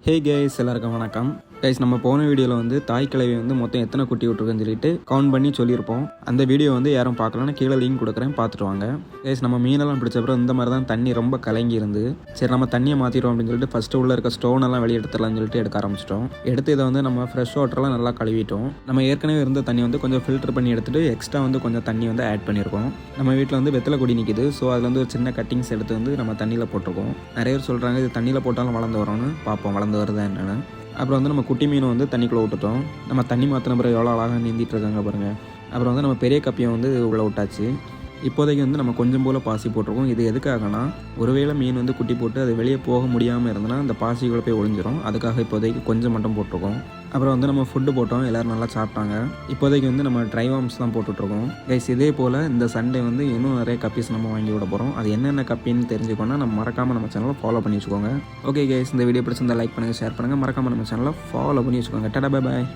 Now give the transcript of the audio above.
Hey guys, எல்லாருக்கும் வணக்கம். Guys, நம்ம போன வீடியோவில் வந்து தாய் கிழவி வந்து மொத்தம் எத்தனை குட்டி விட்டுருக்குன்னு சொல்லிட்டு கவுண்ட் பண்ணி சொல்லியிருப்போம். அந்த வீடியோ வந்து யாரும் பார்க்கலன்னா கீழே லிங்க் கொடுக்குறேன், பார்த்துட்டு வாங்க. கைஸ், நம்ம மீனெல்லாம் பிடிச்ச அப்புறம் இந்த மாதிரி தான் தண்ணி ரொம்ப கலங்கி இருந்து, சரி நம்ம தண்ணியை மாற்றிடுவோம் அப்படின்னு சொல்லிட்டு ஃபஸ்ட்டு உள்ளே இருக்க ஸ்டோனெல்லாம் வெளியே எடுத்துடலாம்னு சொல்லிட்டு எடுக்க ஆரம்பிச்சிட்டோம். எடுத்து இதை வந்து நம்ம ஃப்ரெஷ் வாட்டர்லாம் நல்லா கழுவிட்டோம். நம்ம ஏற்கனவே இருந்த தண்ணி வந்து கொஞ்சம் ஃபில்டர் பண்ணி எடுத்துகிட்டு எக்ஸ்ட்ரா வந்து கொஞ்சம் தண்ணி வந்து ஆட் பண்ணியிருக்கோம். நம்ம வீட்டில் வந்து வெத்தலை கொடி நிற்கிது. ஸோ அதில் வந்து ஒரு சின்ன கட்டிங்ஸ் எடுத்து வந்து நம்ம தண்ணியில் போட்டிருக்கோம். நிறைய பேர் சொல்கிறாங்க இது தண்ணியில் போட்டாலும் வளர்ந்து வரும்னு. பார்ப்போம் வளர்ந்து வருதா என்னென்னு. அப்புறம் வந்து நம்ம குட்டி மீனை வந்து தண்ணிக்குள்ளே விட்டுட்டோம். நம்ம தண்ணி மாற்றின பிறகு எவ்வளோ அழகாக நீந்திட்டு இருக்காங்க பாருங்கள். அப்புறம் வந்து நம்ம பெரிய கப்பியை வந்து உள்ளே விட்டாச்சு. இப்போதைக்கு வந்து நம்ம கொஞ்சம் போல் பாசி போட்டிருக்கோம். இது எதுக்காகனா, ஒருவேளை மீன் வந்து குட்டி போட்டு அது வெளியே போக முடியாமல் இருந்ததுன்னா அந்த பாசிக்குள்ளே போய் ஒளிஞ்சிரும். அதுக்காக இப்போதைக்கு கொஞ்சம் மட்டும் போட்டிருக்கோம். அப்புறம் வந்து நம்ம ஃபுட்டு போட்டோம், எல்லோரும் நல்லா சாப்பிட்டாங்க. இப்போதைக்கு வந்து நம்ம ட்ரை வார்ம்ஸ் தான் போட்டுட்ருக்கோம். கைஸ், இதே போல் இந்த சண்டே வந்து இன்னும் நிறைய கப்பீஸ் நம்ம வாங்கி விட போகிறோம். அது என்னென்ன கப்பின்னு தெரிஞ்சுக்கோன்னா நம்ம மறக்காமல் நம்ம சேனலை ஃபாலோ பண்ணி வச்சுக்கோங்க. ஓகே கைஸ், இந்த வீடியோ பிடிச்சிருந்தா லைக் பண்ணுங்கள், ஷேர் பண்ணுங்கள். மறக்காமல் நம்ம சேனலை ஃபாலோ பண்ணி வச்சுக்கோங்க. Tata, bye bye.